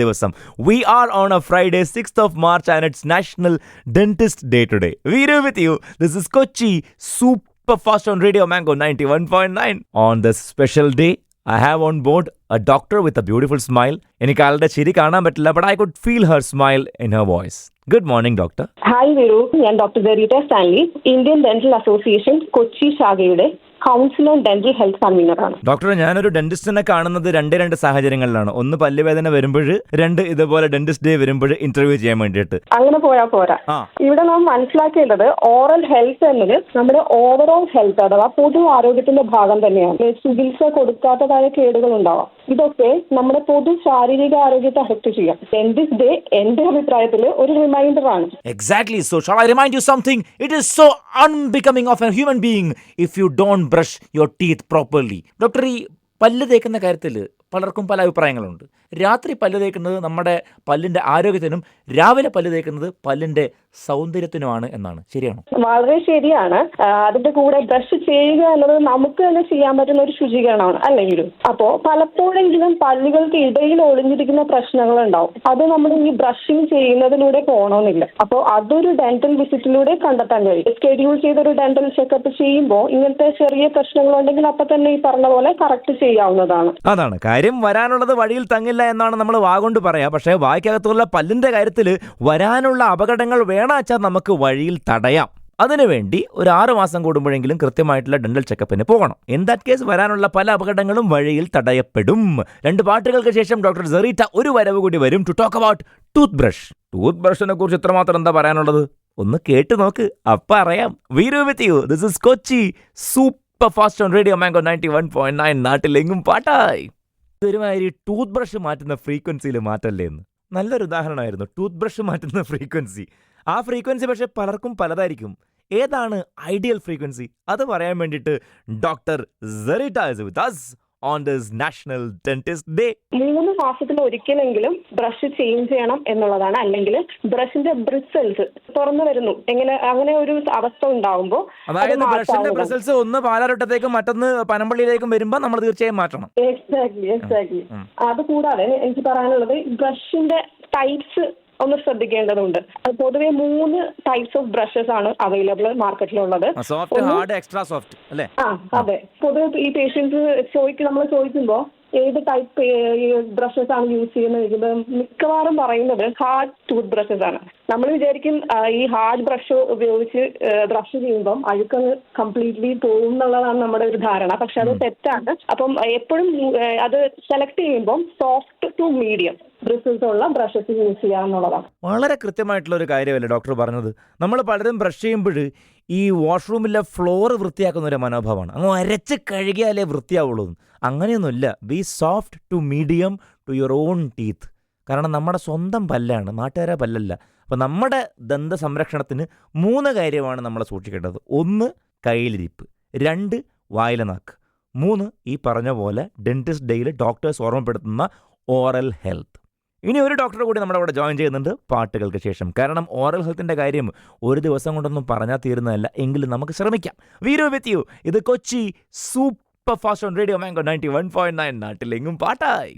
ദിവസം. We are on a Friday, 6th of March, and it's National Dentist Day today. We're with you. This is Kochi Super Fast on Radio Mango 91.9. On this special day, I have on board a doctor with a beautiful smile. എനിക്ക് ആളുടെ ചിരി കാണാൻ പറ്റില്ല, but I could feel her smile in her voice. Good morning, doctor. Hi Viru, ഞാൻ doctor Sereeta Stanley, Indian dental association Kochi ശാഖയുടെ council on dental health കൺവീനറാണ്. ഡോക്ടറെ, ഞാനൊരു ഡെന്റിസ്റ്റിനെ കാണുന്നത് രണ്ട് സാഹചര്യങ്ങളിലാണ്. ഒന്ന് പല്ലുവേദന വരുമ്പോൾ, രണ്ട് ഇതുപോലെ ഡെന്റിസ്റ്റ് ഡേ വരുമ്പോൾ ഇന്റർവ്യൂ ചെയ്യാൻ വേണ്ടിയിട്ട്. അങ്ങനെ പോരാ. ഇവിടെ നാം മനസ്സിലാക്കേണ്ടത് ഓറൽ ഹെൽത്ത് എന്നത് നമ്മുടെ ഓവറോൾ ഹെൽത്ത് അഥവാ പൊതു ആരോഗ്യത്തിന്റെ ഭാഗം തന്നെയാണ്. ചികിത്സ കൊടുക്കാത്തതായ കേടുകൾ ഉണ്ടാവാം. ഇതൊക്കെ നമ്മുടെ പൊതു ശാരീരിക ആരോഗ്യത്തെ അഫക്ട് ചെയ്യാം. ഡെന്റിസ്റ്റ് ഡേ എന്റെ അഭിപ്രായത്തിൽ ഒരു റിമൈൻഡർ ആണ്. Exactly. So shall I remind you something? It is so unbecoming of a human being if you don't brush your teeth properly. Doctor, ഈ പല്ല് തേക്കുന്ന കാര്യത്തിൽ പലർക്കും പല അഭിപ്രായങ്ങളുണ്ട്. രാത്രി പല്ല് തേക്കുന്നത് നമ്മുടെ പല്ലിന്റെ ആരോഗ്യത്തിനും രാവിലെ പല്ല് തേക്കുന്നത് പല്ലിന്റെ സൗന്ദര്യത്തിനുമാണ് എന്നാണ്. ശരിയാണോ? വളരെ ശരിയാണ്. അതിന്റെ കൂടെ ബ്രഷ് ചെയ്യുക എന്നത് നമുക്ക് തന്നെ ചെയ്യാൻ പറ്റുന്ന ഒരു ശുചീകരണമാണ് അല്ലെങ്കിലും. അപ്പോ പലപ്പോഴെങ്കിലും പല്ലുകൾക്ക് ഇടയിൽ ഒളിഞ്ഞിരിക്കുന്ന പ്രശ്നങ്ങൾ ഉണ്ടാവും. അത് നമ്മൾ ഈ ബ്രഷിങ് ചെയ്യുന്നതിലൂടെ പോകണമെന്നില്ല. അപ്പോൾ അതൊരു ഡെന്റൽ വിസിറ്റിലൂടെ കണ്ടെത്താൻ കഴിയും. ഷെഡ്യൂൾ ചെയ്തൊരു ഡെന്റൽ ചെക്കപ്പ് ചെയ്യുമ്പോൾ ഇങ്ങനത്തെ ചെറിയ പ്രശ്നങ്ങളുണ്ടെങ്കിൽ അപ്പൊ തന്നെ ഈ പറഞ്ഞ പോലെ കറക്റ്റ് ചെയ്യാവുന്നതാണ്. അതാണ് കാര്യം. വരാനുള്ളത് വഴിയിൽ തങ്ങില്ല എന്നാണ് നമ്മൾ വാഗൊണ്ട് പറയാ. പക്ഷേ വായ്ക്കകത്തുള്ള പല്ലിന്റെ കാര്യത്തിൽ വരാനുള്ള അപകടങ്ങൾ വേണാച്ചാൽ നമുക്ക് വഴിയിൽ തടയാം. അതിനുവേണ്ടി ഒരു 6 മാസം കൂടുമ്പോഴെങ്കിലും കൃത്യമായിട്ടുള്ള ഡെന്റൽ ചെക്കപ്പിന് പോകണം. ഇൻ ദാറ്റ് കേസ് വരാനുള്ള പല അപകടങ്ങളും വഴിയിൽ തടയപ്പെടും. 2 പാട്ടുകൾക്ക് ശേഷം ഡോക്ടർ സെറീറ്റ ഒരു വരവ് കൂടി വരും to talk about toothbrush. Tooth ബ്രഷിനെ കുറിച്ച് ഇത്രമാത്രം എന്താ പറയാനുള്ളത്? ഒന്ന് കേട്ടു നോക്ക്, അപ്പൊ അറിയാം. Viru with you. This is Kochi super fast on Radio Mango 91.9. നാട്ടിലെങ്ങും പാട്ടായി. ഒരുമാതിരി ടൂത്ത് ബ്രഷ് മാറ്റുന്ന ഫ്രീക്വൻസിയിൽ മാറ്റല്ലേ എന്ന്. നല്ലൊരു ഉദാഹരണമായിരുന്നു ടൂത്ത് ബ്രഷ് മാറ്റുന്ന ഫ്രീക്വൻസി. ആ ഫ്രീക്വൻസി പക്ഷെ പലർക്കും പലതായിരിക്കും. ഏതാണ് ഐഡിയൽ ഫ്രീക്വൻസി? അത് പറയാൻ വേണ്ടിയിട്ട് doctor Sereeta is with us on this National Dentist Day. 3 മാസത്തിൽ ഒരിക്കലെങ്കിലും ബ്രഷ് ചേഞ്ച് ചെയ്യണം എന്നുള്ളതാണ്. അല്ലെങ്കിൽ ബ്രഷിന്റെ ബ്രിസൽസ് തുറന്നു വരുന്നു അങ്ങനെ ഒരു അവസ്ഥ ഉണ്ടാവുമ്പോൾ, അതായത് ബ്രഷിന്റെ ബ്രിസൽസ് ഒന്ന് പാലാരട്ടത്തേക്കും മറ്റൊന്ന് പനമ്പള്ളിയിലേക്കും വരുമ്പോൾ നമ്മൾ തീർച്ചയായും മാറ്റണം. എക്സാക്ട്ലി. അത് കൂടാതെ എനിക്ക് പറയാനുള്ളത് ബ്രഷിന്റെ ടൈപ്സ് ഒന്ന് ശ്രദ്ധിക്കേണ്ടതുണ്ട്. പൊതുവെ 3 ടൈപ്സ് ഓഫ് ബ്രഷസ് ആണ് അവൈലബിൾ മാർക്കറ്റിലുള്ളത്. സോഫ്റ്റ്, ഹാർഡ്, എക്സ്ട്രാ സോഫ്റ്റ് അല്ലേ? അതെ. പൊതുവെ ഈ പേഷ്യൻസ് നമ്മൾ ചോദിക്കുമ്പോൾ ഏത് ടൈപ്പ് ബ്രഷസ് ആണ് യൂസ് ചെയ്യുന്നത്, മിക്കവാറും പറയുന്നത് ഹാർഡ് ടൂത്ത് ബ്രഷസ് ആണ്. നമ്മൾ വിചാരിക്കും ഈ ഹാർഡ് ബ്രഷ് ഉപയോഗിച്ച് ബ്രഷ് ചെയ്യുമ്പം അഴുക്കങ്ങ് കംപ്ലീറ്റ്ലി പോകും എന്നുള്ളതാണ് നമ്മുടെ ഒരു ധാരണ. പക്ഷെ അത് തെറ്റാണ്. അപ്പം എപ്പോഴും അത് സെലക്ട് ചെയ്യുമ്പം സോഫ്റ്റ് ടു മീഡിയം ബ്രിസിൽസ് ഉള്ള ബ്രഷസ് യൂസ് ചെയ്യാന്നുള്ളതാണ്. വളരെ കൃത്യമായിട്ടുള്ള ഒരു കാര്യമല്ലേ ഡോക്ടർ പറഞ്ഞത്. നമ്മൾ പലരും ബ്രഷ് ചെയ്യുമ്പോൾ ഈ വാഷ്റൂമിലെ ഫ്ലോർ വൃത്തിയാക്കുന്ന ഒരു മനോഭാവമാണ്. അങ്ങ് അരച്ച് കഴുകിയാലേ വൃത്തിയാവുള്ളൂ. അങ്ങനെയൊന്നുമില്ല. Be soft to medium to your own teeth. കാരണം നമ്മുടെ സ്വന്തം പല്ലാണ്, നാട്ടുകാരെ പല്ലല്ല. അപ്പോൾ നമ്മുടെ ദന്ത സംരക്ഷണത്തിന് 3 കാര്യമാണ് നമ്മൾ സൂക്ഷിക്കേണ്ടത്. 1 കയ്യിലിരിപ്പ്, 2 വായിലെ നാക്ക്, 3 ഈ പറഞ്ഞ പോലെ ഡെന്റിസ്റ്റ് ഡേയിൽ ഡോക്ടേഴ്സ് ഓർമ്മപ്പെടുത്തുന്ന ഓറൽ ഹെൽത്ത്. ഇനി ഒരു ഡോക്ടർ കൂടി നമ്മുടെ അവിടെ ജോയിൻ ചെയ്യുന്നുണ്ട് പാട്ടുകൾക്ക് ശേഷം. കാരണം ഓറൽ ഹെൽത്തിൻ്റെ കാര്യം ഒരു ദിവസം കൊണ്ടൊന്നും പറഞ്ഞാൽ തീരുന്നതല്ല. എങ്കിലും നമുക്ക് ശ്രമിക്കാം. Viru with you. ഇത് Kochi super fast on Radio Mango 91.9. നാട്ടിലെങ്ങും പാട്ടായി.